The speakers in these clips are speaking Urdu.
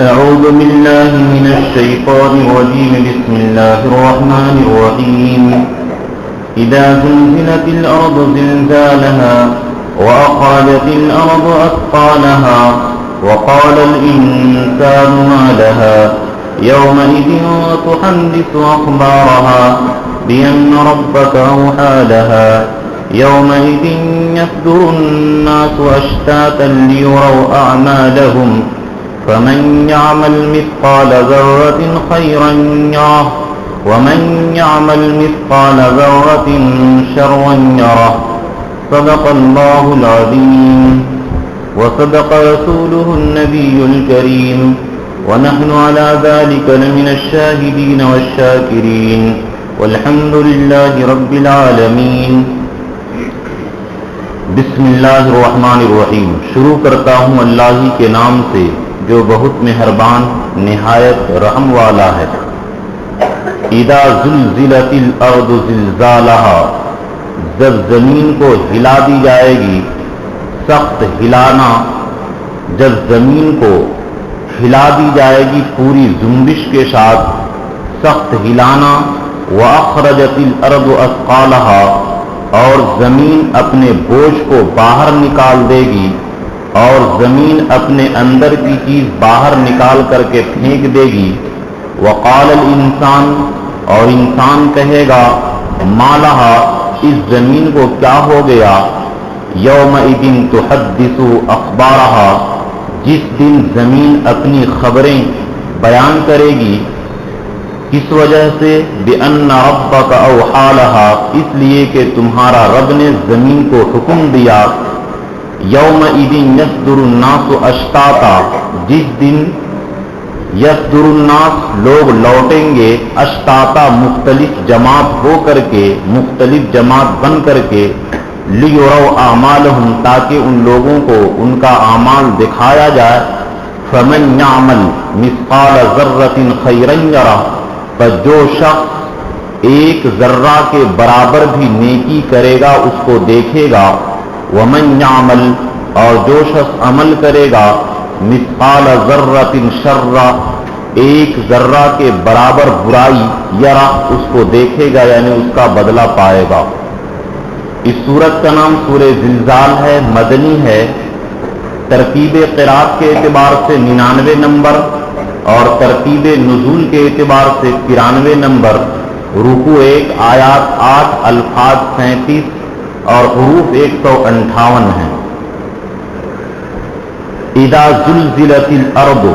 أعوذ بالله من الشيطان الرجيم. بسم الله الرحمن الرحيم. إذا زلزلت الأرض زلزالها وأخرجت الأرض أثقالها وقال الإنسان ما لها يومئذ تحدث أخبارها بأن ربك أوحى لها يومئذ يصدر الناس أشتاتا ليروا أعمالهم فمن يعمل مثقال ذرة خيرا يره ومن يعمل مثقال ذرة شرا يره. صدق الله العظيم وصدق رسوله النبي الكريم ونحن على ذلك لمن الشاهدين والشاكرين والحمد لله رب العالمين. بسم اللہ الرحمن الرحیم. شروع کرتا ہوں اللہ ہی کے نام سے جو بہت مہربان نہایت رحم والا ہے. اذا زلزلت الارض زلزالها، جب زمین کو ہلا دی جائے گی سخت ہلانا، جب زمین کو ہلا دی جائے گی پوری جنبش کے ساتھ سخت ہلانا. واخرجت الارض اثقالها، اور زمین اپنے بوجھ کو باہر نکال دے گی، اور زمین اپنے اندر کی چیز باہر نکال کر کے پھینک دے گی. وقال الانسان، اور انسان کہے گا ما لها، اس زمین کو کیا ہو گیا. یومئذ تحدث اخبارها، جس دن زمین اپنی خبریں بیان کرے گی. کس وجہ سے؟ بِأَنَّ رَبَّكَ أَوْحَىٰ لَهَا، اس لیے کہ تمہارا رب نے زمین کو حکم دیا. یومئذ یصدر الناس اشتاتا، جس دن یصدر الناس لوگ لوٹیں گے، اشتاتا مختلف جماعت ہو کر کے، مختلف جماعت بن کر کے. لیروا اعمالہم، تاکہ ان لوگوں کو ان کا اعمال دکھایا جائے. فمن یعمل مثقال ذرۃ خیرا یرہ، پر جو شخص ایک ذرہ کے برابر بھی نیکی کرے گا اس کو دیکھے گا. ومن یعمل، اور جو شخص عمل کرے گا مثقال ذرۃ شرا، ایک ذرہ کے برابر برائی، یرہ، اس کو دیکھے گا، یعنی اس کا بدلہ پائے گا. اس سورت کا نام سورہ زلزال ہے، مدنی ہے. ترتیب قرات کے اعتبار سے 99 نمبر اور ترتیب نزول کے اعتبار سے 93 نمبر. رکوع 1، آیات 8، الفاظ 37 اور حروف 158 ہیں. اذا زلزلت الارض،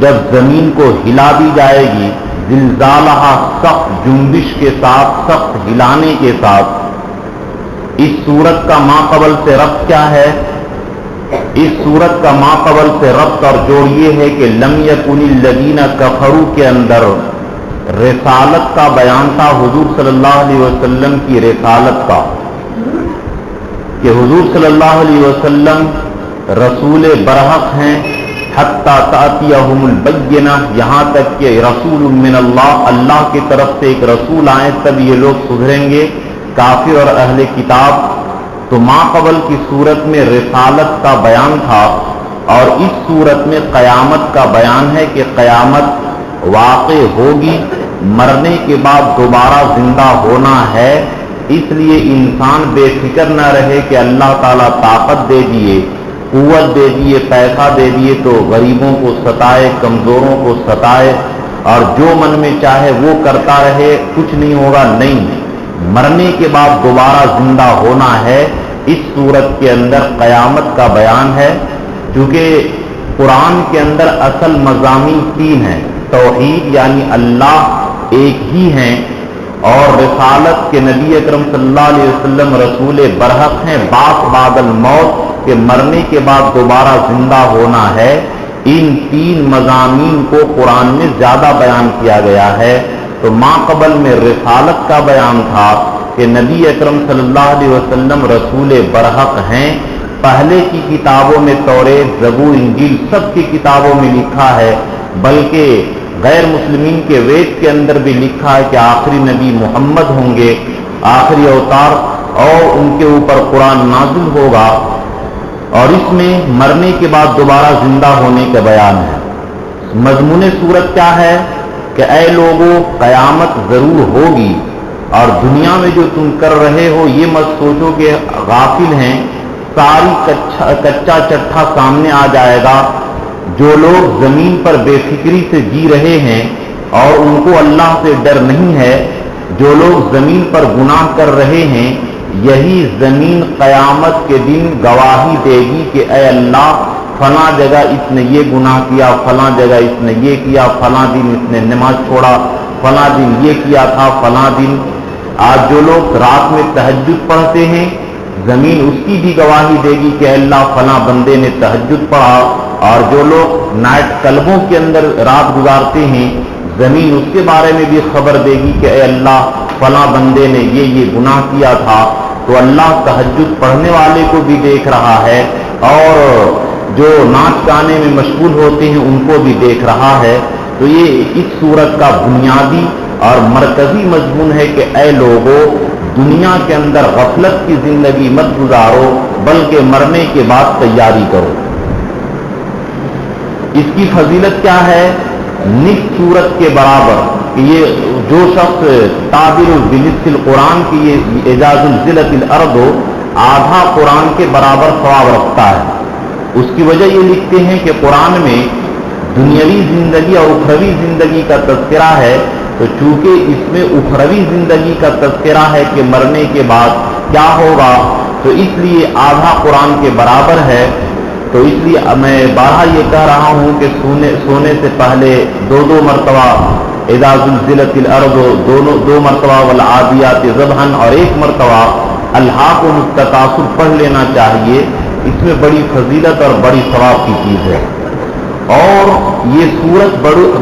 جب زمین کو ہلا دی جائے گی، زلزالہا، سخت جنبش کے ساتھ، سخت ہلانے کے ساتھ. اس صورت کا ماقبل سے ربط کیا ہے؟ اس صورت کا ماقبل سے ربط اور جوڑ یہ ہے کہ لم یکن الذین کفروا کے اندر رسالت کا بیان تھا، حضور صلی اللہ علیہ وسلم کی رسالت کا، کہ حضور صلی اللہ علیہ وسلم رسول برحق ہیں. حتی تأتیہم البینہ، یہاں تک کہ رسول من اللہ، اللہ کی طرف سے ایک رسول آئے تب یہ لوگ سدھریں گے، کافر اور اہل کتاب. تو ماقبل کی صورت میں رسالت کا بیان تھا، اور اس صورت میں قیامت کا بیان ہے کہ قیامت واقع ہوگی، مرنے کے بعد دوبارہ زندہ ہونا ہے. اس لیے انسان بے فکر نہ رہے کہ اللہ تعالیٰ طاقت دے دیے، قوت دے دیے، پیسہ دے دیے تو غریبوں کو ستائے، کمزوروں کو ستائے اور جو من میں چاہے وہ کرتا رہے، کچھ نہیں ہوگا. نہیں، مرنے کے بعد دوبارہ زندہ ہونا ہے. اس صورت کے اندر قیامت کا بیان ہے. چونکہ قرآن کے اندر اصل مضامین 3 ہیں، توحید یعنی اللہ ایک ہی ہیں، اور رسالت کے نبی اکرم صلی اللہ علیہ وسلم رسول برحق ہیں، بعث بعد الموت، کہ مرنے کے بعد دوبارہ زندہ ہونا ہے. ان 3 مضامین کو قرآن میں زیادہ بیان کیا گیا ہے. تو ماقبل میں رسالت کا بیان تھا کہ نبی اکرم صلی اللہ علیہ وسلم رسول برحق ہیں. پہلے کی کتابوں میں توریت، زبور، انجیل سب کی کتابوں میں لکھا ہے، بلکہ غیر مسلمین کے وید کے اندر بھی لکھا ہے کہ آخری نبی محمد ہوں گے، آخری اوتار، اور ان کے اوپر قرآن نازل ہوگا. اور اس میں مرنے کے بعد دوبارہ زندہ ہونے کا بیان ہے. مضمون صورت کیا ہے کہ اے لوگو قیامت ضرور ہوگی، اور دنیا میں جو تم کر رہے ہو یہ مت سوچو کہ غافل ہیں، ساری کچا چٹھا سامنے آ جائے گا۔ جو لوگ زمین پر بے فکری سے جی رہے ہیں اور ان کو اللہ سے ڈر نہیں ہے، جو لوگ زمین پر گناہ کر رہے ہیں، یہی زمین قیامت کے دن گواہی دے گی کہ اے اللہ فلاں جگہ اس نے یہ گناہ کیا، فلاں جگہ اس نے یہ کیا، فلاں دن اس نے نماز چھوڑا، فلاں دن یہ کیا تھا، فلاں دن۔ آج جو لوگ رات میں تہجد پڑھتے ہیں، زمین اس کی بھی گواہی دے گی کہ اللہ فلاں بندے نے تہجد پڑھا، اور جو لوگ نائٹ کلبوں کے اندر رات گزارتے ہیں، زمین اس کے بارے میں بھی خبر دے گی کہ اے اللہ فلاں بندے نے یہ گناہ کیا تھا۔ تو اللہ تہجد پڑھنے والے کو بھی دیکھ رہا ہے، اور جو ناچ گانے میں مشغول ہوتے ہیں ان کو بھی دیکھ رہا ہے۔ تو یہ اس صورت کا بنیادی اور مرکزی مضمون ہے کہ اے لوگو دنیا کے اندر غفلت کی زندگی مت گزارو، بلکہ مرنے کے بعد تیاری کرو۔ اس کی فضیلت کیا ہے؟ نصف صورت کے برابر کہ یہ جو شخص تعبیر بنصف القرآن کی یہ اعجاز الزلت الارض آدھا قرآن کے برابر ثواب رکھتا ہے۔ اس کی وجہ یہ لکھتے ہیں کہ قرآن میں دنیاوی زندگی اور اخروی زندگی کا تذکرہ ہے، تو چونکہ اس میں اخروی زندگی کا تذکرہ ہے کہ مرنے کے بعد کیا ہوگا، تو اس لیے آدھا قرآن کے برابر ہے۔ تو اس لیے میں بارہا یہ کہہ رہا ہوں کہ سونے سے پہلے دو مرتبہ اذا زلزلت الارض، دو مرتبہ والعادیات ضبحا، اور ایک مرتبہ الہاکم التکاثر پڑھ لینا چاہیے۔ اس میں بڑی فضیلت اور بڑی ثواب کی چیز ہے، اور یہ سورت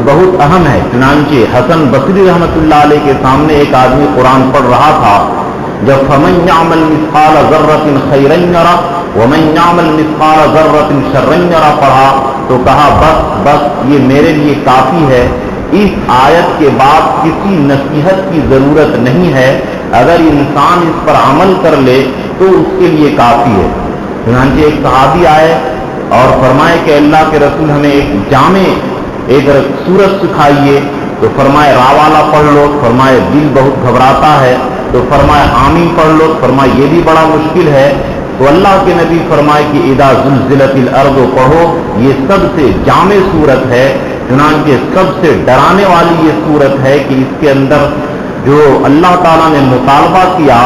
بہت اہم ہے۔ چنانچہ حسن بصری رحمۃ اللہ علیہ کے سامنے ایک آدمی قرآن پڑھ رہا تھا، جب فمن یعمل مثقال ذرۃ خیرا یرہ ومن یعمل مثقال ذرۃ شرا یرہ پڑھا تو کہا بس یہ میرے لیے کافی ہے، اس آیت کے بعد کسی نصیحت کی ضرورت نہیں ہے، اگر انسان اس پر عمل کر لے تو اس کے لیے کافی ہے۔ چنانچہ ایک صحابی آئے اور فرمائے کہ اللہ کے رسول ہمیں ایک سورت سکھائیے، تو فرمائے را والا پڑھ لو، فرمائے دل بہت گھبراتا ہے، تو فرمائے آمین پڑھ لو، فرمائے یہ بھی بڑا مشکل ہے، تو اللہ کے نبی فرمائے کہ اذا زلزلت الارض پڑھو، یہ سب سے جامع صورت ہے۔ چنانچہ سب سے ڈرانے والی یہ صورت ہے کہ اس کے اندر جو اللہ تعالیٰ نے مطالبہ کیا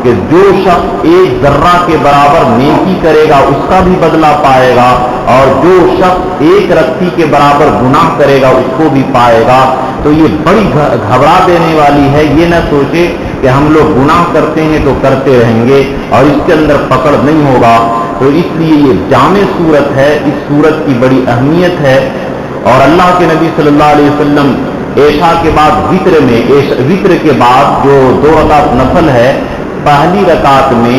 کہ جو شخص ایک ذرہ کے برابر نیکی کرے گا اس کا بھی بدلہ پائے گا، اور جو شخص ایک رتی کے برابر گناہ کرے گا اس کو بھی پائے گا۔ تو یہ بڑی گھبرا دینے والی ہے۔ یہ نہ سوچے کہ ہم لوگ گناہ کرتے ہیں تو کرتے رہیں گے اور اس کے اندر پکڑ نہیں ہوگا۔ تو اس لیے یہ جامع صورت ہے، اس صورت کی بڑی اہمیت ہے۔ اور اللہ کے نبی صلی اللہ علیہ وسلم عشاء کے بعد وطر کے بعد جو 2 رکعت نفل ہے، پہلی رکعت میں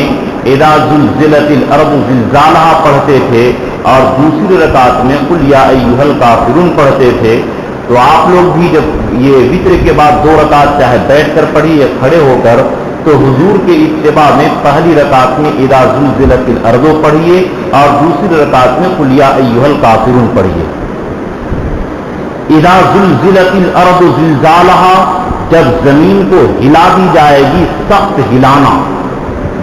اذا زلزلت الارض زلزالہا پڑھتے تھے، اور دوسری رکعت میں قل یا ایھا الکافرون پڑھتے تھے۔ تو آپ لوگ بھی جب یہ وطر کے بعد 2 رکعت چاہے بیٹھ کر پڑھی یا کھڑے ہو کر، تو حضور کے اتباع میں پہلی رکعت میں اذا زلزلت الارض پڑھیے اور دوسری رکعت میں قل یا ایھا الکافرون پڑھیے۔ اذا زلزلت الارض زلزالہا، جب زمین کو ہلا دی جائے گی سخت ہلانا۔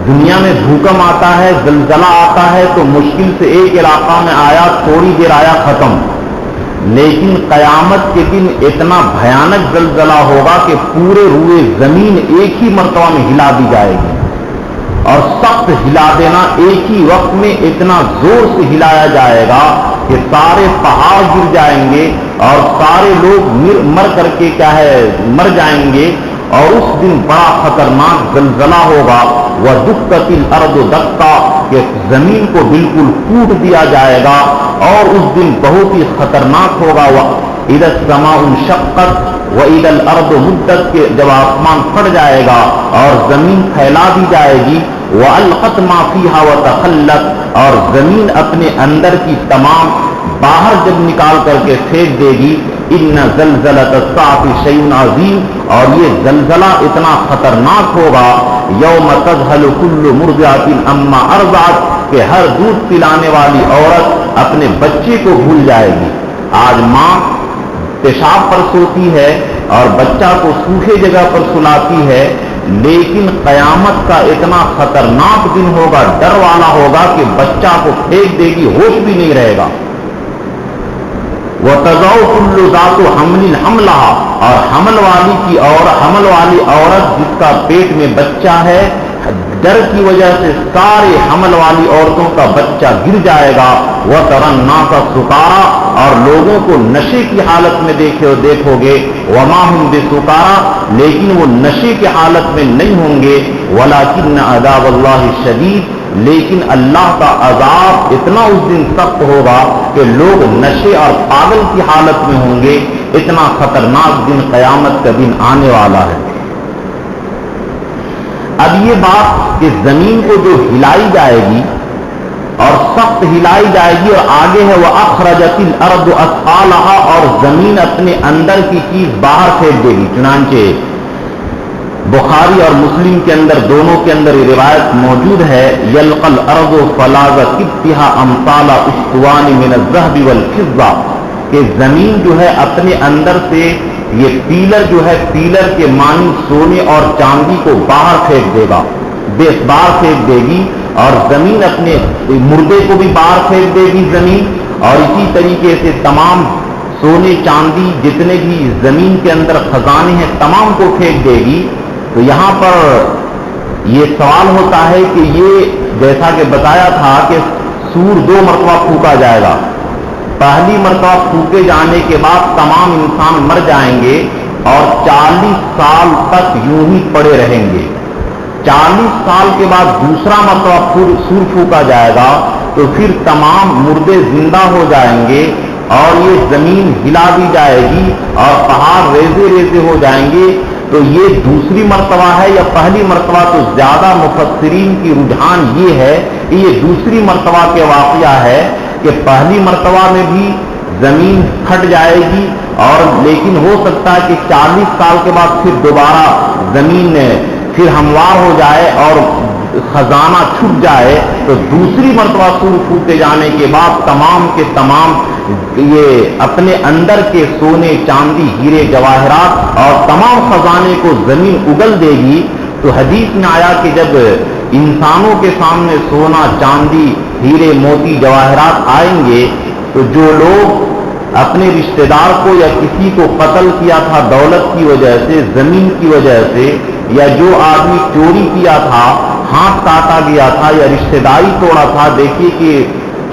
دنیا میں بھوکم آتا ہے، زلزلہ آتا ہے تو مشکل سے ایک علاقہ میں آیا، تھوڑی دیر آیا، ختم۔ لیکن قیامت کے دن اتنا بھیانک زلزلہ ہوگا کہ پورے روئے زمین ایک ہی مرتبہ میں ہلا دی جائے گی، اور سخت ہلا دینا، ایک ہی وقت میں اتنا زور سے ہلایا جائے گا کہ سارے پہاڑ گر جائیں گے اور سارے لوگ مر جائیں گے، اور اس دن بڑا خطرناک زلزلہ ہوگا۔ وَدُكَّتِ الْأَرْضُ دَكًّا، کہ زمین کو بالکل کوٹ دیا جائے گا، اور اس دن بہت ہی خطرناک ہوگا۔ وَإِذَا السَّمَاءُ انشَقَّتْ وَإِذَا الْأَرْضُ مُدَّتْ، کہ جب آسمان پھٹ جائے گا اور زمین پھیلا دی جائے گی۔ وَأَلْقَتْ مَا فِيهَا وَتَخَلَّتْ، اور زمین اپنے اندر کی تمام باہر جب نکال کر کے پھینک دے گی۔ إِنَّ زَلْزَلَةَ السَّاعَةِ شَيْءٌ عَظِيمٌ، اور یہ زلزلہ اتنا خطرناک ہوگا۔ يَوْمَ تَذْهَلُ كُلُّ مُرْضِعَةٍ عَمَّا أَرْضَعَتْ، کہ ہر دودھ پلانے والی عورت اپنے بچے کو بھول جائے گی۔ آج ماں پیشاب پر سوتی ہے اور بچہ کو سوکھے جگہ پر سلاتی ہے، لیکن قیامت کا اتنا خطرناک دن ہوگا، ڈر والا ہوگا کہ بچہ کو پھینک دے گی، ہوش بھی نہیں رہے گا۔ وَتَضَعُ كُلُّ ذَاتُ حَمْلٍ حَمْلَهَا، اور حمل والی عورت جس کا پیٹ میں بچہ ہے، ڈر کی وجہ سے سارے حمل والی عورتوں کا بچہ گر جائے گا۔ وَتَرَى النَّاسَ سُكَارَىٰ، اور لوگوں کو نشے کی حالت میں دیکھو گے، وَمَا هُمْ بِسُكَارَىٰ، لیکن وہ نشے کی حالت میں نہیں ہوں گے، وَلَٰكِنَّ عَذَابَ اللَّهِ شَدِيدٌ، لیکن اللہ کا عذاب اتنا اس دن سخت ہوگا کہ لوگ نشے اور پاگل کی حالت میں ہوں گے۔ اتنا خطرناک دن قیامت کا دن آنے والا ہے۔ اب یہ بات کہ زمین کو جو ہلائی جائے گی اور سخت ہلائی جائے گی، اور آگے ہے وَأَخْرَجَتِ الْأَرْضُ أَثْقَالَهَا، اور زمین اپنے اندر کی چیز باہر پھینک دے گی۔ چنانچہ بخاری اور مسلم کے اندر دونوں کے اندر یہ روایت موجود ہے، یلقى الارض فلاذ كبتها امثال اسطوان من الذهب والفضه، کہ زمین جو ہے اپنے اندر سے یہ پیلر جو ہے، پیلر کے معنی سونے اور چاندی کو باہر پھینک دے گا، باہر پھینک دے گی، اور زمین اپنے مردے کو بھی باہر پھینک دے گی زمین، اور اسی طریقے سے تمام سونے چاندی جتنے بھی زمین کے اندر خزانے ہیں تمام کو پھینک دے گی۔ تو یہاں پر یہ سوال ہوتا ہے کہ یہ جیسا کہ بتایا تھا کہ سور 2 مرتبہ پھونکا جائے گا، پہلی مرتبہ پھونکے جانے کے بعد تمام انسان مر جائیں گے اور 40 سال تک یوں ہی پڑے رہیں گے۔ 40 سال کے بعد دوسرا مرتبہ سور پھونکا جائے گا تو پھر تمام مردے زندہ ہو جائیں گے اور یہ زمین ہلا دی جائے گی اور پہاڑ ریزے ریزے ہو جائیں گے۔ تو یہ دوسری مرتبہ ہے یا پہلی مرتبہ؟ تو زیادہ مفسرین کی رجحان یہ ہے کہ یہ دوسری مرتبہ کے واقعہ ہے، کہ پہلی مرتبہ میں بھی زمین پھٹ جائے گی، اور لیکن ہو سکتا ہے کہ 40 سال کے بعد پھر دوبارہ زمین پھر ہموار ہو جائے اور خزانہ چھپ جائے۔ تو دوسری مرتبہ سور پھونکے جانے کے بعد تمام کے تمام یہ اپنے اندر کے سونے چاندی ہیرے جواہرات اور تمام خزانے کو زمین اگل دے گی۔ تو حدیث میں آیا کہ جب انسانوں کے سامنے سونا چاندی ہیرے موتی جواہرات آئیں گے تو جو لوگ اپنے رشتہ دار کو یا کسی کو قتل کیا تھا دولت کی وجہ سے، زمین کی وجہ سے، یا جو آدمی چوری کیا تھا، ہاتھ کاٹا گیا تھا یا رشتہ داری توڑا تھا، دیکھیے کہ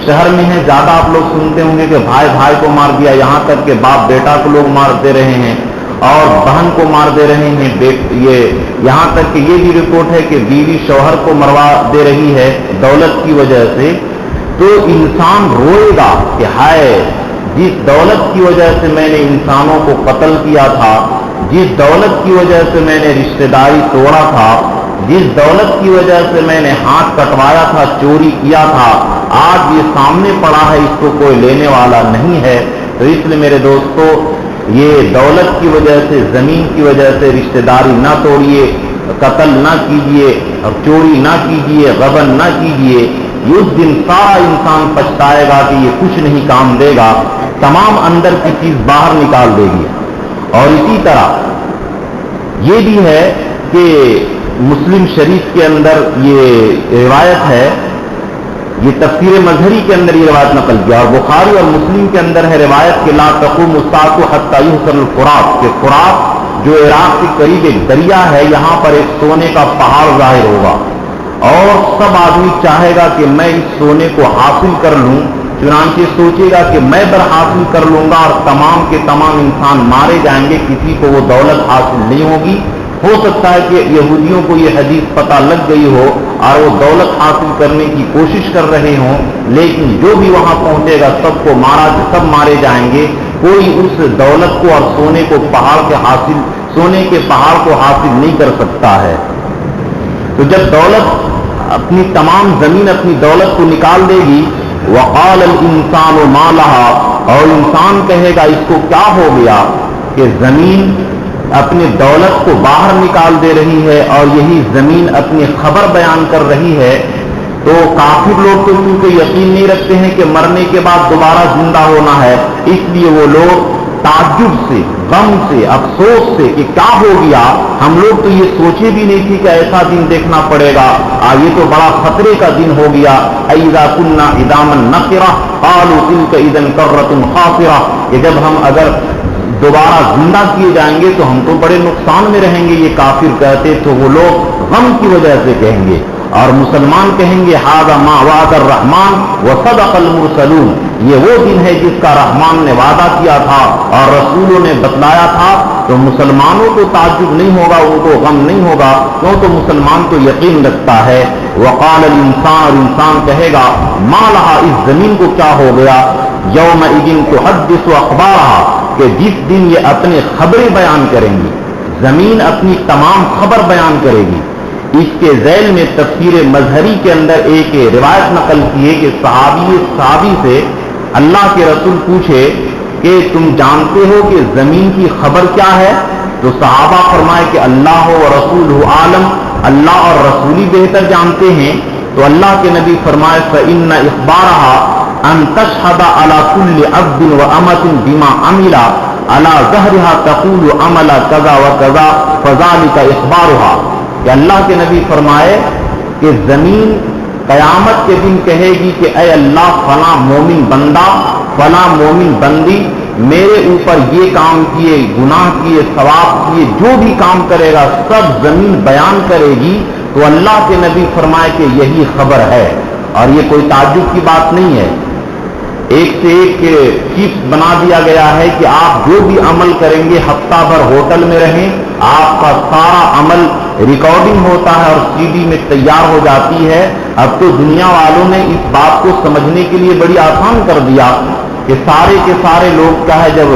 شہر میں ہے زیادہ آپ لوگ سنتے ہوں گے کہ بھائی بھائی کو مار دیا، یہاں تک کہ باپ بیٹا کو لوگ مار دے رہے ہیں اور بہن کو مار دے رہے ہیں، یہاں تک کہ یہ بھی رپورٹ ہے کہ بیوی شوہر کو مروا دے رہی ہے دولت کی وجہ سے۔ تو انسان روئے گا کہ ہائے، جس دولت کی وجہ سے میں نے انسانوں کو قتل کیا تھا، جس دولت کی وجہ سے میں نے رشتہ داری توڑا تھا، جس دولت کی وجہ سے میں نے ہاتھ کٹوایا تھا، چوری کیا تھا، آج یہ سامنے پڑا ہے، اس کو کوئی لینے والا نہیں ہے۔ تو اس لیے میرے دوستو، یہ دولت کی وجہ سے، زمین کی وجہ سے رشتہ داری نہ توڑیے، قتل نہ کیجیے اور چوری نہ کیجیے، غبن نہ کیجیے۔ اس دن سارا انسان پچھتائے گا کہ یہ کچھ نہیں کام دے گا، تمام اندر کی چیز باہر نکال دے گی۔ اور اسی طرح یہ بھی ہے کہ مسلم شریف کے اندر یہ روایت ہے، یہ تفسیر مظہری کے اندر یہ روایت نقل کیا، اور بخاری اور مسلم کے اندر ہے روایت کہ لا تقوم الساعة حتى يحصل الفرات، کہ فرات جو عراق کے قریب ایک دریا ہے، یہاں پر ایک سونے کا پہاڑ ظاہر ہوگا اور سب آدمی چاہے گا کہ میں اس سونے کو حاصل کر لوں، چنانچہ سوچے گا کہ میں بر حاصل کر لوں گا، اور تمام کے تمام انسان مارے جائیں گے، کسی کو وہ دولت حاصل نہیں ہوگی۔ ہو سکتا ہے کہ یہودیوں کو یہ حدیث پتہ لگ گئی ہو اور وہ دولت حاصل کرنے کی کوشش کر رہے ہوں، لیکن جو بھی وہاں پہنچے گا سب مارے جائیں گے، کوئی اس دولت کو اور سونے کے پہاڑ کو حاصل نہیں کر سکتا ہے۔ تو جب دولت اپنی تمام زمین اپنی دولت کو نکال دے گی، وقال الانسان ما لها، اور انسان کہے گا اس کو کیا ہو گیا کہ زمین اپنی دولت کو باہر نکال دے رہی ہے اور یہی زمین اپنی خبر بیان کر رہی ہے۔ تو کافر لوگ تو کیونکہ یقین نہیں رکھتے ہیں کہ مرنے کے بعد دوبارہ زندہ ہونا ہے، اس لیے وہ لوگ تعجب سے، غم سے، افسوس سے کہ کیا ہو گیا، ہم لوگ تو یہ سوچے بھی نہیں تھی کہ ایسا دن دیکھنا پڑے گا، یہ تو بڑا خطرے کا دن ہو گیا۔ اذا كنا عظاما نخرة قالوا تلك اذا كرة خاسرة، کہ جب ہم اگر دوبارہ زندہ کیے جائیں گے تو ہم تو بڑے نقصان میں رہیں گے، یہ کافر کہتے تو وہ لوگ غم کی وجہ سے کہیں گے، اور مسلمان کہیں گے ھذا ما وعد الرحمن وصدق المرسلون، یہ وہ دن ہے جس کا رحمان نے وعدہ کیا تھا اور رسولوں نے بتلایا تھا۔ تو مسلمانوں کو تعجب نہیں ہوگا، ان کو غم نہیں ہوگا، کیوں تو مسلمان تو یقین رکھتا ہے۔ وقال الانسان، اور انسان کہے گا ما لہا، اس زمین کو کیا ہو گیا، یومئذ تحدث اخبارہا، کہ جس دن یہ اپنے خبریں بیان کریں گی، زمین اپنی تمام خبر بیان کرے گی۔ اس کے ذیل میں تفسیر مظہری کے اندر ایک روایت نقل کی ہے کہ صحابی سے اللہ کے رسول پوچھے کہ تم جانتے ہو کہ زمین کی خبر کیا ہے؟ تو صحابہ فرمائے کہ اللہ و رسول عالم، اللہ اور رسولی بہتر جانتے ہیں۔ تو اللہ کے نبی فرمائے فإن إخبارها أن تشهد على كل عبد وأمة بما عمل على ظهرها تقول عمل كذا وكذا فذلك إخبارها، کہ اللہ کے نبی فرمائے کہ زمین قیامت کے دن کہے گی کہ اے اللہ فلاں مومن بندہ، فلاں مومن بندی میرے اوپر یہ کام کیے، گناہ کیے، ثواب کیے، جو بھی کام کرے گا سب زمین بیان کرے گی۔ تو اللہ کے نبی فرمائے کہ یہی خبر ہے، اور یہ کوئی تعجب کی بات نہیں ہے، ایک سے ایک چیز بنا دیا گیا ہے کہ آپ جو بھی عمل کریں گے ہفتہ بھر ہوٹل میں رہیں، آپ کا سارا عمل ریکارڈنگ ہوتا ہے اور سی ڈی میں تیار ہو جاتی ہے۔ اب تو دنیا والوں نے اس بات کو سمجھنے کے لیے بڑی آسان کر دیا کہ سارے کے سارے لوگ کا ہے، جب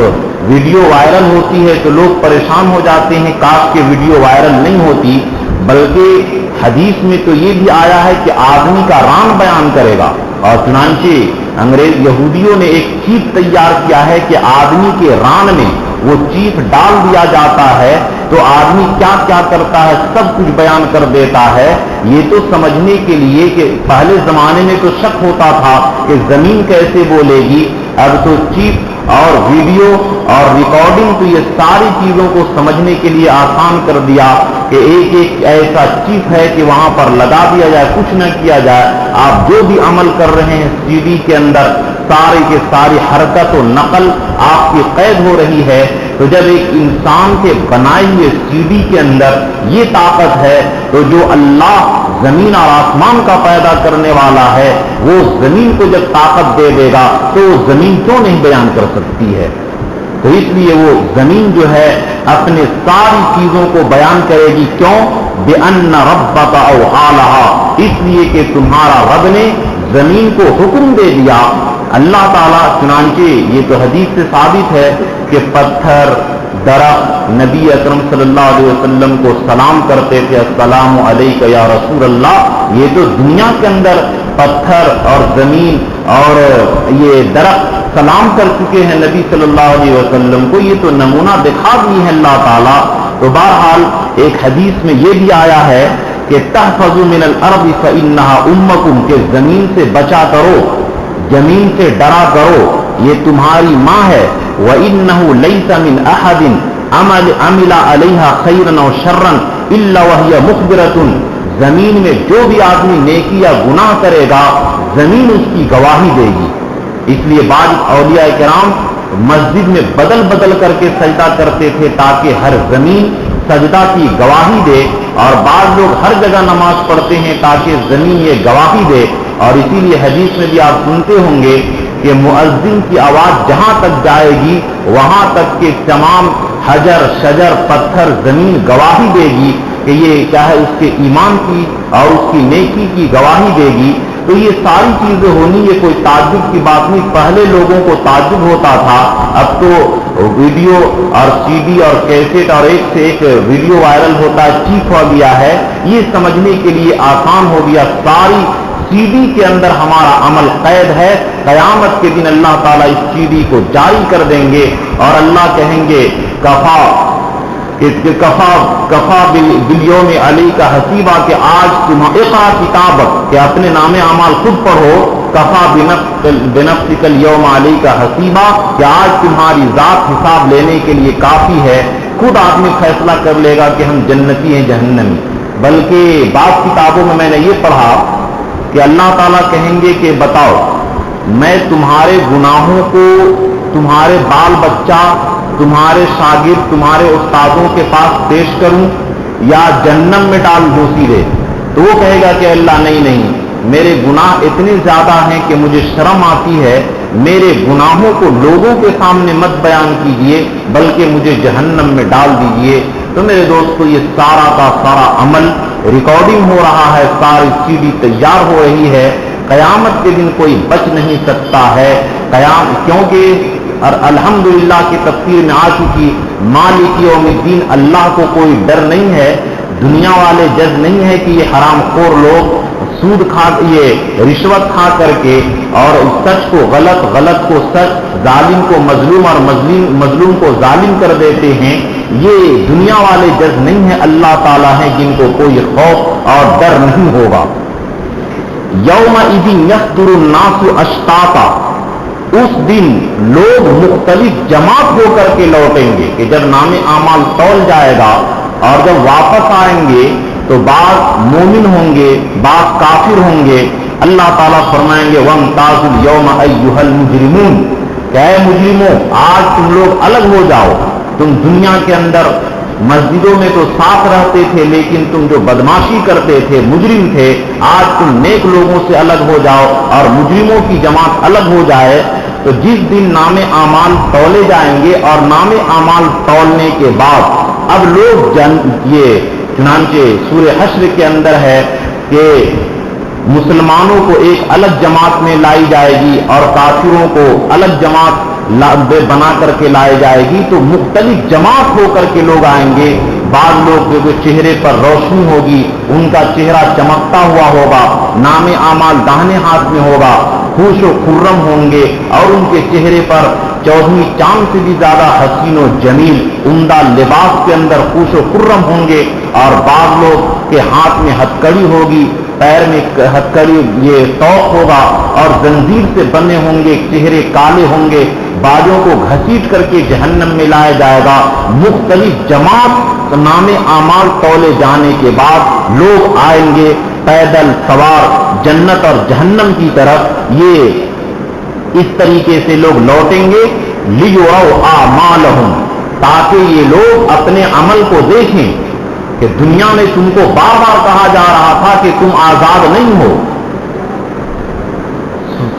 ویڈیو وائرل ہوتی ہے تو لوگ پریشان ہو جاتے ہیں کاش کہ ویڈیو وائرل نہیں ہوتی، بلکہ حدیث میں تو یہ بھی آیا ہے کہ آدمی کا ران بیان کرے گا، اور چنانچہ انگریز یہودیوں نے ایک چیپ تیار کیا ہے کہ آدمی کے ران میں وہ چیپ ڈال دیا جاتا ہے تو آدمی کیا کیا کرتا ہے سب کچھ بیان کر دیتا ہے۔ یہ تو سمجھنے کے لیے کہ پہلے زمانے میں تو شک ہوتا تھا کہ زمین کیسے بولے گی، اب تو چیپ اور ویڈیو اور ریکارڈنگ تو یہ ساری چیزوں کو سمجھنے کے لیے آسان کر دیا کہ ایک ایک ایسا چیپ ہے کہ وہاں پر لگا دیا جائے، کچھ نہ کیا جائے، آپ جو بھی عمل کر رہے ہیں سی ڈی کے اندر سارے کے ساری حرکت و نقل آپ کی قید ہو رہی ہے۔ تو جب ایک انسان کے بنائے ہوئے سی ڈی کے اندر یہ طاقت ہے تو جو اللہ زمین اور آسمان کا پیدا کرنے والا ہے وہ زمین کو جب طاقت دے دے گا تو وہ زمین کیوں نہیں بیان کر سکتی ہے؟ تو اس لیے وہ زمین جو ہے اپنے ساری چیزوں کو بیان کرے گی، کیوں؟ بِأَنَّ رَبَّكَ أَوْحَىٰ لَهَا، اس لیے کہ تمہارا رب نے زمین کو حکم دے دیا۔ اللہ تعالیٰ چنانچہ یہ تو حدیث سے ثابت ہے کہ پتھر، درخت نبی اکرم صلی اللہ علیہ وسلم کو سلام کرتے تھے، السلام علیک یا رسول اللہ۔ یہ تو دنیا کے اندر پتھر اور زمین اور یہ درخت سلام کر چکے ہیں نبی صلی اللہ علیہ وسلم کو، یہ تو نمونہ دکھا دی ہے اللہ تعالیٰ۔ تو بہرحال ایک حدیث میں یہ بھی آیا ہے کہ تحفظوا من الارض فانها امکم، کہ زمین سے بچا کرو، زمین سے ڈرا کرو، یہ تمہاری ماں ہے۔ وانه ليس من احد عمل عليها خيرا او شرا الا وهي مخبرة، زمین میں جو بھی آدمی نیکی یا گناہ کرے گا زمین اس کی گواہی دے گی۔ اس لیے بعض اولیاء کرام مسجد میں بدل بدل کر کے سجدہ کرتے تھے تاکہ ہر زمین سجدہ کی گواہی دے، اور بعض لوگ ہر جگہ نماز پڑھتے ہیں تاکہ زمین یہ گواہی دے۔ اور اسی لیے حدیث میں بھی آپ سنتے ہوں گے کہ مؤذن کی آواز جہاں تک جائے گی وہاں تک کہ تمام حجر شجر پتھر زمین گواہی دے گی کہ یہ کیا ہے، اس کے ایمان کی اور اس کی نیکی کی گواہی دے گی۔ تو یہ ساری چیزیں ہونی یہ کوئی تعجب کی بات نہیں، پہلے لوگوں کو تعجب ہوتا تھا، اب تو ویڈیو اور سی ڈی اور کیسٹ اور ایک سے ایک ویڈیو وائرل ہوتا ہے، چیپ ہو گیا ہے، یہ سمجھنے کے لیے آسان ہو گیا۔ ساری سی ڈی کے اندر ہمارا عمل قید ہے، قیامت کے دن اللہ تعالیٰ اس سی ڈی کو جاری کر دیں گے اور اللہ کہیں گے کفا بالیوم علیک حسیبا، کہ آج تم اقرا کتابک، کہ اپنے نام اعمال خود پڑھو، کفا بنفسک الیوم علیک حسیبا، کہ آج تمہاری ذات حساب لینے کے لیے کافی ہے، خود آدمی فیصلہ کر لے گا کہ ہم جنتی ہیں جہنمی۔ بلکہ بعض کتابوں میں نے یہ پڑھا کہ اللہ تعالیٰ کہیں گے کہ بتاؤ میں تمہارے گناہوں کو تمہارے بال بچہ، تمہارے شاگرد، تمہارے استادوں کے پاس پیش کروں یا جہنم میں ڈال دوں سیدھے؟ تو وہ کہے گا کہ اللہ نہیں، میرے گناہ اتنے زیادہ ہیں کہ مجھے شرم آتی ہے، میرے گناہوں کو لوگوں کے سامنے مت بیان کیجئے بلکہ مجھے جہنم میں ڈال دیجئے۔ تو میرے دوستو یہ سارا کا سارا عمل ریکارڈنگ ہو رہا ہے، ساری سی ڈی تیار ہو رہی ہے، قیامت کے دن کوئی بچ نہیں سکتا ہے کیونکہ الحمدللہ کی تفسیر میں آ چکی مالک یوم الدین، اللہ کو کوئی ڈر نہیں ہے، دنیا والے جج نہیں ہے کہ یہ حرام خور لوگ سود کھا یہ رشوت کھا کر کے اور سچ کو غلط، غلط کو سچ، ظالم کو مظلوم اور مظلوم کو ظالم کر دیتے ہیں، یہ دنیا والے جج نہیں ہے، اللہ تعالیٰ ہیں جن کو کوئی خوف اور ڈر نہیں ہوگا۔ یومئذ یصدر الناس اشتاتا، اس دن لوگ مختلف جماعت ہو کر کے لوٹیں گے کہ جب نام اعمال تول جائے گا اور جب واپس آئیں گے تو بعض مومن ہوں گے، بعض کافر ہوں گے۔ اللہ تعالیٰ فرمائیں گے وَامْتَازُوا الْيَوْمَ أَيُّهَا الْمُجْرِمُونَ، کہ اے مجرموں آج تم لوگ الگ ہو جاؤ، تم دنیا کے اندر مسجدوں میں تو ساتھ رہتے تھے لیکن تم جو بدماشی کرتے تھے، مجرم تھے، آج تم نیک لوگوں سے الگ ہو جاؤ اور مجرموں کی جماعت الگ ہو جائے۔ تو جس دن نام اعمال تولے جائیں گے اور نام اعمال تولنے کے بعد اب لوگ یہ چنانچہ سورہ حشر کے اندر ہے کہ مسلمانوں کو ایک الگ جماعت میں لائی جائے گی اور کافروں کو الگ جماعت بنا کر کے لائی جائے گی، تو مختلف جماعت ہو کر کے لوگ آئیں گے۔ بعض لوگ جو چہرے پر روشنی ہوگی، ان کا چہرہ چمکتا ہوا ہوگا، نام اعمال داہنے ہاتھ میں ہوگا، خوش و خرم ہوں گے اور ان کے چہرے پر چودھویں چاند سے بھی زیادہ حسین و جمیل عمدہ لباس کے اندر خوش و خرم ہوں گے۔ اور بعض لوگ کے ہاتھ میں ہتھکڑی ہوگی، پیر میں ہتھکڑی یہ توق ہوگا اور زنجیر سے بنے ہوں گے، چہرے کالے ہوں گے، باجوں کو گھسیٹ کر کے جہنم میں لایا جائے گا۔ مختلف جماعت نام اعمال تولے جانے کے بعد لوگ آئیں گے پیدل سوار جنت اور جہنم کی طرف۔ یہ اس طریقے سے لوگ لوٹیں گے لیروا اعمالہم، تاکہ یہ لوگ اپنے عمل کو دیکھیں کہ دنیا میں تم کو بار بار کہا جا رہا تھا کہ تم آزاد نہیں ہو۔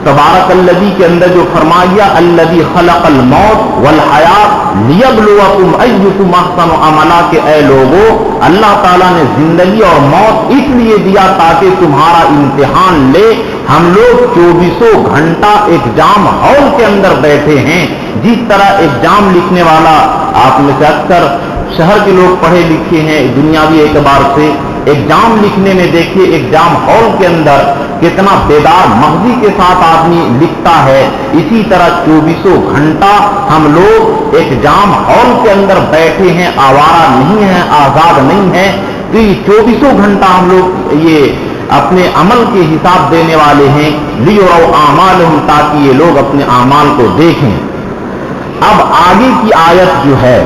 تبارک الذی کے اندر جو فرمایا الذی خلق الموت والحیات لیبلوکم ایکم احسن عملا، کہ اے لوگوں اللہ تعالیٰ نے زندگی اور موت اس لیے دیا تاکہ تمہارا امتحان لے۔ ہم لوگ 24 گھنٹہ ایگزام ہال کے اندر بیٹھے ہیں، جس طرح ایگزام لکھنے والا، آپ میں سے اکثر شہر کے لوگ پڑھے لکھے ہیں دنیاوی اعتبار سے، ایگزام لکھنے میں دیکھیے ایگزام ہال کے اندر کتنا بیدار مغزی کے ساتھ آدمی لکھتا ہے، اسی طرح 24 گھنٹہ ہم لوگ ایگزام ہال کے اندر بیٹھے ہیں، آوارہ نہیں ہیں، آزاد نہیں ہیں۔ تو یہ 24 گھنٹہ ہم لوگ یہ اپنے عمل کے حساب دینے والے ہیں، لیروا اعمالہم، تاکہ یہ لوگ اپنے اعمال کو دیکھیں۔ اب آگے کی آیت جو ہے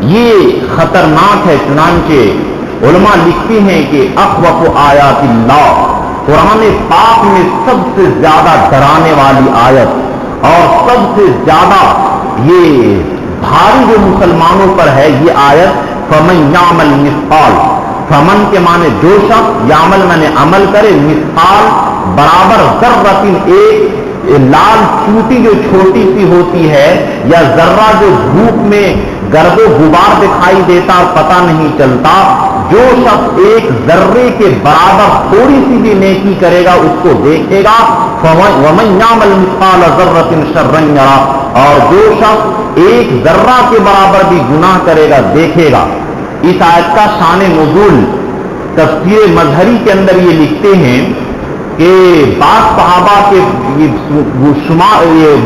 یہ خطرناک ہے، چنانچہ علماء لکھتے ہیں کہ اخوف آیات اللہ، قرآن پاک میں سب سے زیادہ ڈرانے والی آیت اور سب سے زیادہ یہ بھاری جو مسلمانوں پر ہے یہ آیت فمن یعمل مثقال، فمن کے معنی جو شخص، یعمل میں نے عمل کرے، مثقال برابر ذرۃ، ایک لال چوٹی جو چھوٹی سی ہوتی ہے، یا ذرہ جو دھوپ میں گرد و غبار دکھائی دیتا پتہ نہیں چلتا، جو شخص ایک ذرے کے برابر تھوڑی سی بھی نیکی کرے گا اس کو دیکھے گا۔ وَمَن يَعْمَلْ مِثْقَالَ ذَرَّةٍ شَرًّا يَرَهُ، اور جو شخص ایک ذرہ کے برابر بھی گناہ کرے گا دیکھے گا۔ اس آیت کا شان نزول تفسیر مظہری کے اندر یہ لکھتے ہیں کہ بعض صحابہ کے یہ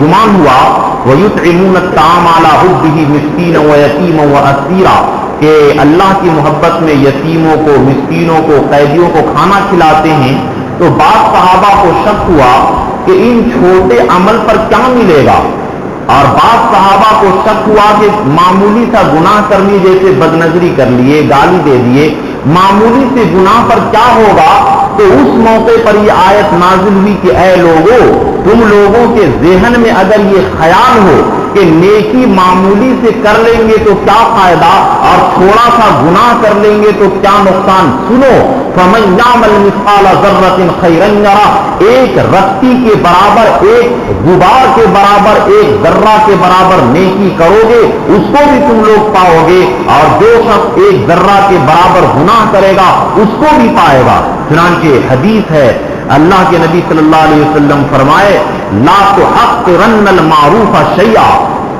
گمان ہوا وَيُطْعِمُونَ الطَّعَامَ عَلَىٰ حُبِّهِ مِسْكِينًا وَيَتِيمًا وَأَسِيرًا، کہ اللہ کی محبت میں یتیموں کو، مسکینوں کو، قیدیوں کو کھانا کھلاتے ہیں۔ تو بعض صحابہ کو شک ہوا کہ ان چھوٹے عمل پر کیا ملے گا. اور بعض صحابہ کو شک ہوا کہ معمولی سا گناہ کر لیے، جیسے بدنظری کر لیے، گالی دے دیے، معمولی سے گناہ پر کیا ہوگا. تو اس موقع پر یہ آیت نازل ہوئی کہ اے لوگوں، تم لوگوں کے ذہن میں اگر یہ خیال ہو کہ نیکی معمولی سے کر لیں گے تو کیا فائدہ، اور تھوڑا سا گناہ کر لیں گے تو کیا نقصان، سنو فَمَن يَعْمَلْ مِثْقَالَ ذَرَّةٍ خَيْرًا يَرَهُ، ایک رتی کے برابر، ایک غبار کے برابر، ایک ذرہ کے برابر نیکی کرو گے اس کو بھی تم لوگ پاؤ گے، اور جو شخص ایک ذرہ کے برابر گناہ کرے گا اس کو بھی پائے گا. چنانچہ حدیث ہے، اللہ کے نبی صلی اللہ علیہ وسلم فرمائے لا تحقرن المعروف شیئا،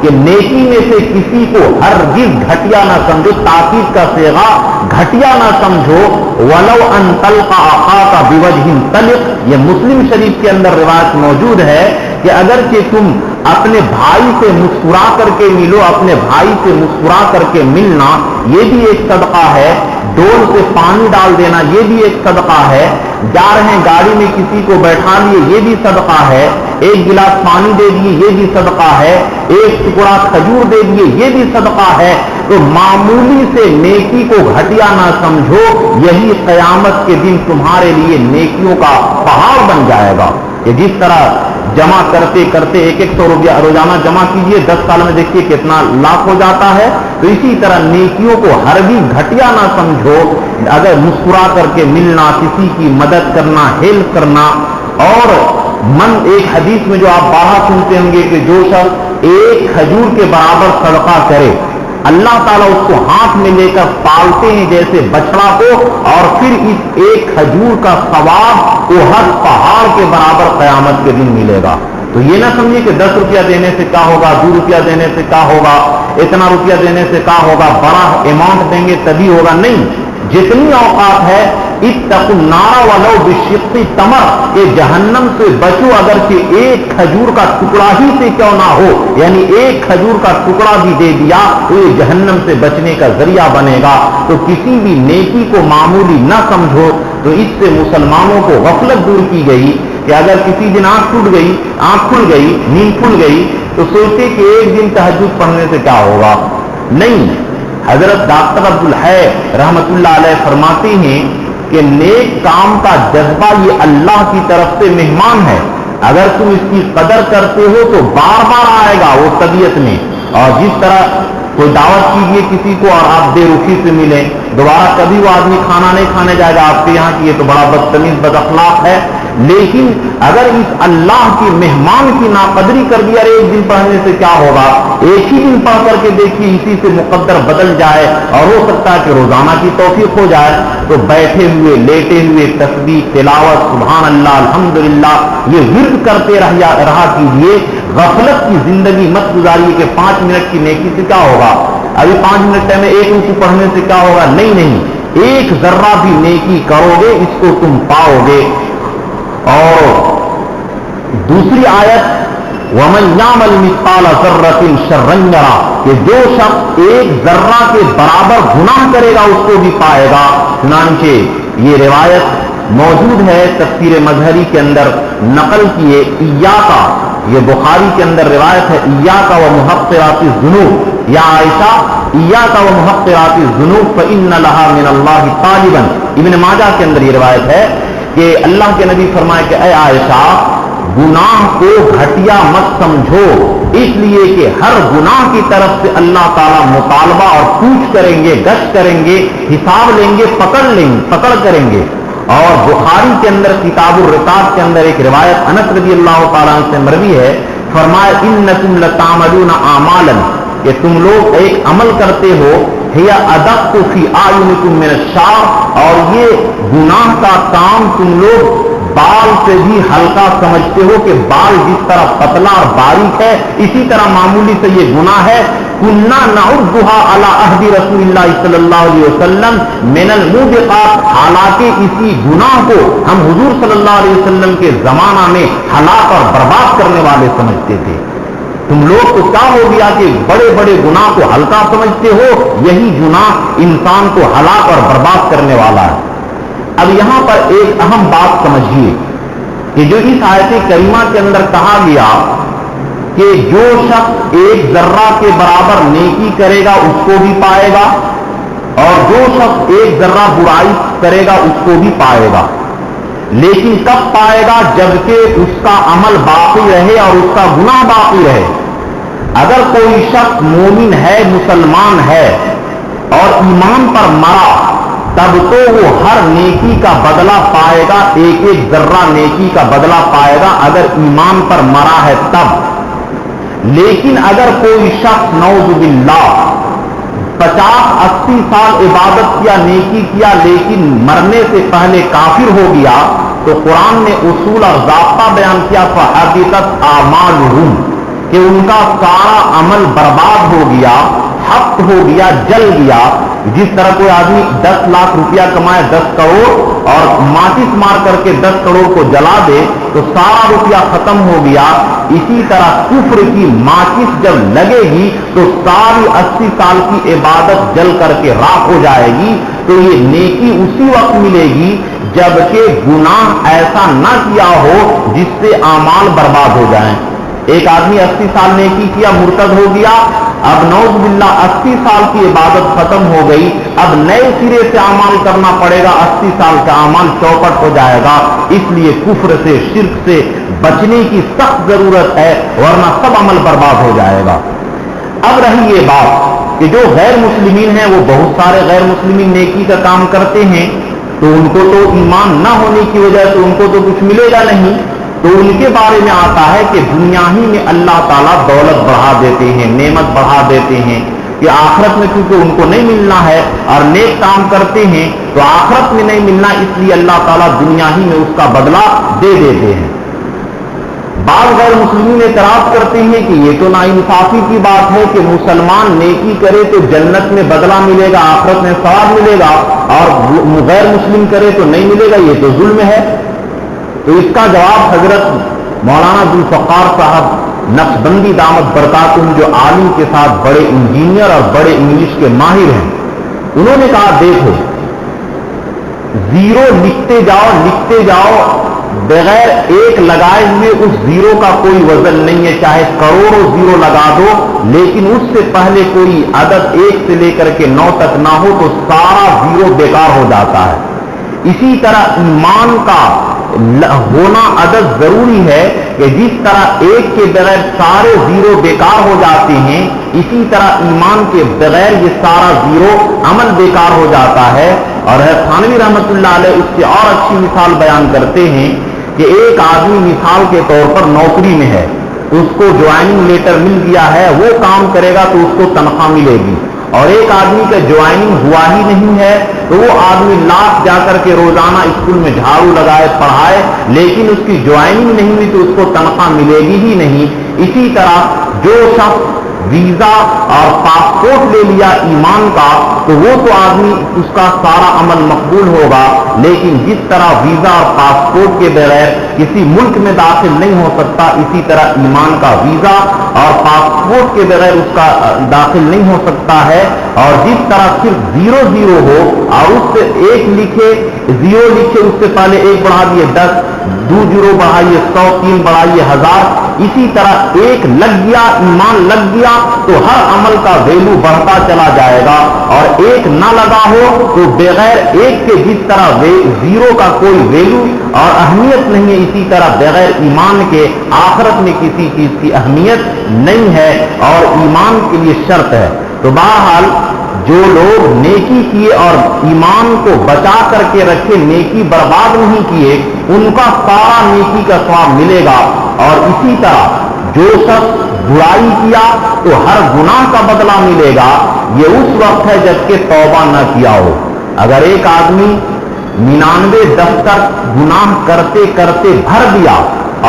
کہ نیکی میں سے کسی کو ہرگز گھٹیا نہ سمجھو، تاکید کا صیغہ گھٹیا نہ سمجھو. ولو ان تلقى اخاك بوجه طلق، یہ مسلم شریف کے اندر روایت موجود ہے کہ اگرچہ تم اپنے بھائی سے مسکرا کر کے ملو، اپنے بھائی سے مسکرا کر کے ملنا یہ بھی ایک صدقہ ہے. ڈول سے پانی ڈال دینا یہ بھی ایک صدقہ ہے. جا رہے ہیں گاڑی میں کسی کو بیٹھا لیے یہ بھی صدقہ ہے. ایک گلاس پانی دے دیے یہ بھی صدقہ ہے. ایک ٹکڑا کھجور دے دیے یہ بھی صدقہ ہے. تو معمولی سے نیکی کو گھٹیا نہ سمجھو، یہی قیامت کے دن تمہارے لیے نیکیوں کا پہاڑ بن جائے گا. کہ جس طرح جمع کرتے کرتے 100 روپیہ روزانہ جمع کیجئے، 10 سال میں دیکھیے کتنا لاکھ ہو جاتا ہے. تو اسی طرح نیکیوں کو ہرگز گھٹیا نہ سمجھو. اگر مسکرا کر کے ملنا، کسی کی مدد کرنا، ہیلپ کرنا، اور ایک حدیث میں جو آپ بارہا سنتے ہوں گے کہ جو شخص ایک کھجور کے برابر صدقہ کرے، اللہ تعالیٰ اس کو ہاتھ میں لے کر پالتے ہیں جیسے بچڑا کو، اور پھر اس ایک کھجور کا ثواب وہ ہر پہاڑ کے برابر قیامت کے دن ملے گا. تو یہ نہ سمجھیے کہ 10 روپیہ دینے سے کیا ہوگا، 2 روپیہ دینے سے کیا ہوگا، اتنا روپیہ دینے سے کیا ہوگا، بڑا اماؤنٹ دیں گے تبھی ہوگا. نہیں، جتنی اوقات ہے اتقوا النار ولو بشق تمر، کہ جہنم سے بچو اگرچہ ایک کھجور کا ٹکڑا ہی سے کیوں نہ ہو، یعنی ایک کھجور کا ٹکڑا بھی دے دیا تو یہ جہنم سے بچنے کا ذریعہ بنے گا. تو کسی بھی نیکی کو معمولی نہ سمجھو. تو اس سے مسلمانوں کو غفلت دور کی گئی کہ اگر کسی دن آنکھ ٹوٹ گئی، آنکھ کھل گئی، نیند کھل گئی، تو سوچتے کہ ایک دن تہجد پڑھنے سے کیا ہوگا. نہیں، حضرت ڈاکٹر عبدالحی رحمت اللہ علیہ فرماتے ہیں کہ نیک کام کا جذبہ یہ اللہ کی طرف سے مہمان ہے. اگر تم اس کی قدر کرتے ہو تو بار بار آئے گا وہ طبیعت میں. اور جس طرح کوئی دعوت کیجیے کسی کو اور آپ بے رخی سے ملیں، دوبارہ کبھی وہ آدمی کھانا نہیں کھانے جائے گا آپ کے یہاں کی، یہ تو بڑا بدتمیز بد اخلاق ہے. لیکن اگر اس اللہ کی مہمان کی ناقدری کر دی، ارے ایک دن پڑھنے سے کیا ہوگا، ایک ہی دن پڑھ کر کے دیکھیے اسی سے مقدر بدل جائے، اور ہو سکتا ہے کہ روزانہ کی توفیق ہو جائے. تو بیٹھے ہوئے لیٹے ہوئے تسبیح، تلاوت، سبحان اللہ، الحمدللہ، یہ ورد کرتے رہا کیجیے. غفلت کی زندگی مت گزاریے کہ 5 منٹ کی نیکی سے کیا ہوگا، ابھی 5 منٹ میں ایک رکوع پڑھنے سے کیا ہوگا. نہیں، ایک ذرہ بھی نیکی کرو گے اس کو تم پاؤ گے. اور دوسری آیت وَمَن يَعْمَلْ مِثْقَالَ ذَرَّةٍ شَرًّا يَرَهُ، کہ جو شخص ایک ذرہ کے برابر گناہ کرے گا اس کو بھی پائے گا. چنانچہ یہ روایت موجود ہے تفسیر مظہری کے اندر نقل کیے. ایاکا، یہ بخاری کے اندر روایت ہے، ایاکا ومحقرات الذنوب، یا عائشہ ایاکا ومحقرات الذنوب فإن لها من اللہ طالبا. ابن ماجہ کے اندر یہ روایت ہے کہ اللہ کے نبی فرمائے کہ اے عائشہ، گناہ کو گھٹیا مت سمجھو، اس لیے کہ ہر گناہ کی طرف سے اللہ تعالیٰ مطالبہ اور پوچھ کریں گے، گشت کریں گے، حساب لیں گے، پکڑ کریں گے. اور بخاری کے اندر کتاب الرقاق کے اندر ایک روایت انس رضی اللہ تعالیٰ عنہ سے مروی ہے، فرمایا انکم لتعملون اعمالا، کہ تم لوگ ایک عمل کرتے ہو، ہی ادق فی اعینکم من الشعر، اور یہ گناہ کا کام تم لوگ بال سے بھی ہلکا سمجھتے ہو کہ بال جس طرح پتلا اور باریک ہے اسی طرح معمولی سے یہ گناہ ہے. کنا نعدھا علی عہد رسول اللہ صلی اللہ علیہ وسلم من الموبقات، حالانکہ اسی گناہ کو ہم حضور صلی اللہ علیہ وسلم کے زمانہ میں ہلاک اور برباد کرنے والے سمجھتے تھے. تم لوگ کو کیا ہو گیا کہ بڑے بڑے گناہ کو ہلکا سمجھتے ہو، یہی گناہ انسان کو ہلاک اور برباد کرنے والا ہے. اب یہاں پر ایک اہم بات سمجھیے کہ جو اس آیت کریمہ کے اندر کہا گیا کہ جو شخص ایک ذرہ کے برابر نیکی کرے گا اس کو بھی پائے گا، اور جو شخص ایک ذرہ برائی کرے گا اس کو بھی پائے گا، لیکن کب پائے گا؟ جبکہ اس کا عمل باقی رہے اور اس کا گناہ باقی رہے۔ اگر کوئی شخص مومن ہے، مسلمان ہے اور ایمان پر مرا، تب تو وہ ہر نیکی کا بدلہ پائے گا، ایک ایک ذرہ نیکی کا بدلہ پائے گا اگر ایمان پر مرا ہے تب۔ لیکن اگر کوئی شخص نعوذ باللہ 50-80 سال عبادت کیا، نیکی کیا، لیکن مرنے سے پہلے کافر ہو گیا، تو قرآن نے اصول اور ضابطہ بیان کیا فَحَبِطَتْ أَعْمَالُهُمْ، کہ ان کا سارا عمل برباد ہو گیا، حق ہو گیا، جل گیا۔ جس طرح کوئی آدمی 10 لاکھ روپیہ کمائے، 10 کروڑ، اور ماچس مار کر کے 10 کروڑ کو جلا دے تو سارا روپیہ ختم ہو گیا، اسی طرح کفر کی ماچس جب لگے گی تو ساری 80 سال کی عبادت جل کر کے راکھ ہو جائے گی۔ تو یہ نیکی اسی وقت ملے گی جبکہ گناہ ایسا نہ کیا ہو جس سے اعمال برباد ہو جائیں۔ ایک آدمی 80 سال نیکی کیا، مرتد ہو گیا، اب نعوذ باللہ 80 سال کی عبادت ختم ہو گئی، اب نئے سرے سے اعمال کرنا پڑے گا، 80 سال کا اعمال چوپٹ ہو جائے گا۔ اس لیے کفر سے، شرک سے بچنے کی سخت ضرورت ہے، ورنہ سب عمل برباد ہو جائے گا۔ اب رہی یہ بات کہ جو غیر مسلمین ہیں، وہ بہت سارے غیر مسلمین نیکی کا کام کرتے ہیں، تو ان کو تو ایمان نہ ہونے کی وجہ سے ان کو تو کچھ ملے گا نہیں، تو ان کے بارے میں آتا ہے کہ دنیا ہی میں اللہ تعالیٰ دولت بڑھا دیتے ہیں، نعمت بڑھا دیتے ہیں، کہ آخرت میں کیونکہ ان کو نہیں ملنا ہے اور نیک کام کرتے ہیں تو آخرت میں نہیں ملنا، اس لیے اللہ تعالیٰ دنیا ہی میں اس کا بدلہ دے دیتے ہیں۔ بعض غیر مسلمین اعتراض کرتے ہیں کہ یہ تو ناانصافی کی بات ہے کہ مسلمان نیکی کرے تو جنت میں بدلہ ملے گا، آخرت میں ثواب ملے گا، اور غیر مسلم کرے تو نہیں ملے گا، یہ تو ظلم ہے۔ تو اس کا جواب حضرت مولانا ذوالفقار صاحب نقشبندی دامت برکاتہم، جو عالم کے ساتھ بڑے انجینئر اور بڑے انگلش کے ماہر ہیں، انہوں نے کہا دیکھو، زیرو لکھتے جاؤ بغیر ایک لگائے ہوئے اس زیرو کا کوئی وزن نہیں ہے، چاہے کروڑوں زیرو لگا دو، لیکن اس سے پہلے کوئی عدد 1 سے لے کر کے 9 تک نہ ہو تو سارا زیرو بیکار ہو جاتا ہے۔ اسی طرح ایمان کا ہونا عدد ضروری ہے کہ جس طرح 1 کے بغیر سارے زیرو بیکار ہو جاتے ہیں، اسی طرح ایمان کے بغیر یہ سارا زیرو عمل بیکار ہو جاتا ہے۔ اور تھانوی رحمت اللہ علیہ اس سے اور اچھی مثال بیان کرتے ہیں کہ ایک آدمی مثال کے طور پر نوکری میں ہے، اس کو جوائننگ لیٹر مل گیا ہے، وہ کام کرے گا تو اس کو تنخواہ ملے گی، اور ایک آدمی کا جوائننگ ہوا ہی نہیں ہے تو وہ آدمی لاکھ جا کر کے روزانہ اسکول میں جھاڑو لگائے، پڑھائے، لیکن اس کی جوائننگ نہیں ہوئی تو اس کو تنخواہ ملے گی ہی نہیں۔ اسی طرح جو شخص ویزا اور پاسپورٹ لے لیا ایمان کا تو وہ تو آدمی اس کا سارا عمل مقبول ہوگا، لیکن جس طرح ویزا اور پاسپورٹ کے بغیر کسی ملک میں داخل نہیں ہو سکتا، اسی طرح ایمان کا ویزا اور پاسپورٹ کے بغیر اس کا داخل نہیں ہو سکتا ہے۔ اور جس طرح صرف 0 ہو اور اس سے 1 لکھے، 0 لکھے، اس سے پہلے 1 بڑھا دیے 10، 2 0 بڑھائیے 100، 3 بڑھائیے 1000، اسی طرح 1 لگ گیا، ایمان لگ گیا تو ہر عمل کا ویلو بڑھتا چلا جائے گا، اور 1 نہ لگا ہو تو بغیر 1 کے جس طرح 0 کا کوئی ویلو اور اہمیت نہیں ہے، اسی طرح بغیر ایمان کے آخرت میں کسی چیز کی اہمیت نہیں ہے اور ایمان کے لیے شرط ہے۔ تو بہرحال جو لوگ نیکی کیے اور ایمان کو بچا کر کے رکھے، نیکی برباد نہیں کیے، ان کا سارا نیکی کا ثواب ملے گا۔ اور اسی طرح جو شخص برائی کیا تو ہر گناہ کا بدلہ ملے گا، یہ اس وقت ہے جبکہ توبہ نہ کیا ہو۔ اگر ایک آدمی 99 دفتر گناہ کرتے کرتے بھر دیا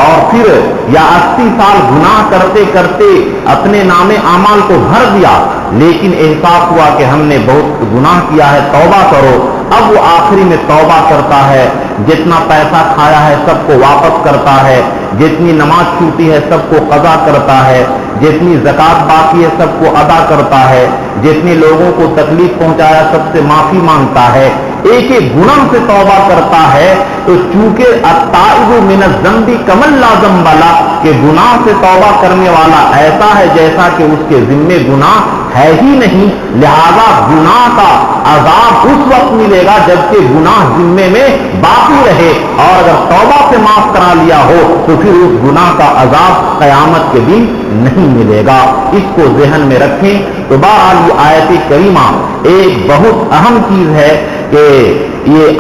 اور پھر یا 80 سال گناہ کرتے کرتے اپنے نام اعمال کو بھر دیا، لیکن احساس ہوا کہ ہم نے بہت گناہ کیا ہے، توبہ کرو، اب وہ آخری میں توبہ کرتا ہے، جتنا پیسہ کھایا ہے سب کو واپس کرتا ہے، جتنی نماز چھوٹی ہے سب کو قضا کرتا ہے، جتنی زکات باقی ہے سب کو ادا کرتا ہے، جتنے لوگوں کو تکلیف پہنچایا سب سے معافی مانگتا ہے، ایک ایک گناہ سے توبہ کرتا ہے، تو چونکہ التائب من الذنب کمن لا ذنب لہ، کہ گناہ سے توبہ کرنے والا ایسا ہے جیسا کہ اس کے ذمے گناہ ہے ہی نہیں، لہذا گناہ کا عذاب اس وقت ملے گا جبکہ گناہ ذمے میں باقی رہے، اور اگر توبہ سے معاف کرا لیا ہو تو پھر اس گناہ کا عذاب قیامت کے دن نہیں ملے گا۔ اس کو ذہن میں رکھیں۔ تو بہرحال یہ آیت کریمہ ایک بہت اہم چیز ہے کہ یہ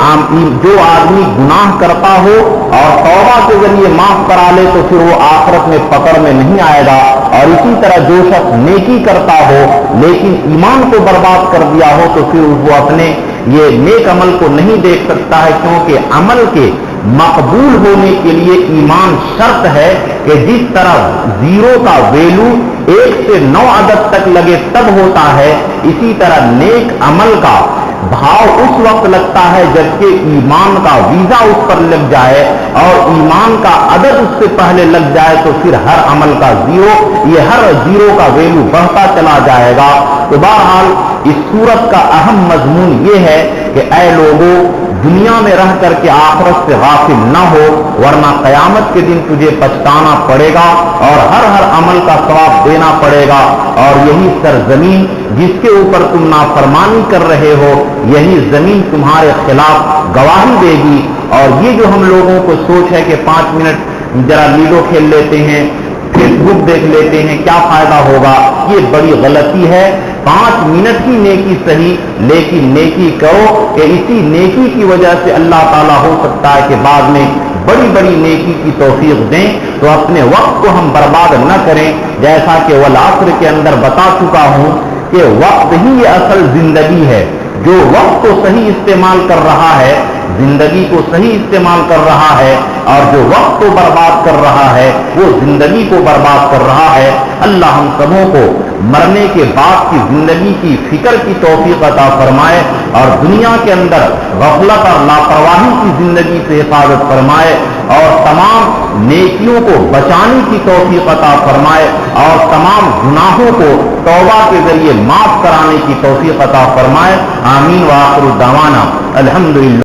جو آدمی گناہ کرتا ہو اور توبہ کے ذریعے معاف کرا لے تو پھر وہ آخرت میں پکڑ میں نہیں آئے گا، اور اسی طرح جو شخص نیکی کرتا ہو لیکن ایمان کو برباد کر دیا ہو تو پھر وہ اپنے یہ نیک عمل کو نہیں دیکھ سکتا ہے، کیونکہ عمل کے مقبول ہونے کے لیے ایمان شرط ہے کہ جس طرح 0 کا ویلو 1 سے 9 عدد تک لگے تب ہوتا ہے، اسی طرح نیک عمل کا بھاؤ اس وقت لگتا ہے جبکہ ایمان کا ویزا اس پر لگ جائے، اور ایمان کا عدد اس سے پہلے لگ جائے تو پھر ہر عمل کا 0، یہ ہر 0 کا ویلو بڑھتا چلا جائے گا۔ تو بہرحال اس سورت کا اہم مضمون یہ ہے کہ اے لوگوں، دنیا میں رہ کر کے آخرت سے غافل نہ ہو، ورنہ قیامت کے دن تجھے پچھتانا پڑے گا اور ہر عمل کا ثواب دینا پڑے گا، اور یہی سرزمین جس کے اوپر تم نافرمانی کر رہے ہو، یہی زمین تمہارے خلاف گواہی دے گی۔ اور یہ جو ہم لوگوں کو سوچ ہے کہ 5 منٹ ذرا لیڈو کھیل لیتے ہیں، فیس بک دیکھ لیتے ہیں، کیا فائدہ ہوگا، یہ بڑی غلطی ہے۔ 5 منٹ کی نیکی صحیح، لیکن نیکی کرو کہ اسی نیکی کی وجہ سے اللہ تعالیٰ ہو سکتا ہے کہ بعد میں بڑی بڑی نیکی کی توفیق دیں۔ تو اپنے وقت کو ہم برباد نہ کریں، جیسا کہ والعصر کے اندر بتا چکا ہوں کہ وقت ہی یہ اصل زندگی ہے۔ جو وقت کو صحیح استعمال کر رہا ہے زندگی کو صحیح استعمال کر رہا ہے، اور جو وقت کو برباد کر رہا ہے وہ زندگی کو برباد کر رہا ہے۔ اللہ ہم سبوں کو مرنے کے بعد کی زندگی کی فکر کی توفیق عطا فرمائے، اور دنیا کے اندر غفلت اور لاپرواہی کی زندگی سے حفاظت فرمائے، اور تمام نیکیوں کو بچانے کی توفیق عطا فرمائے، اور تمام گناہوں کو توبہ کے ذریعے معاف کرانے کی توفیق عطا فرمائے۔ آمین وآخر دعوانا الحمدللہ۔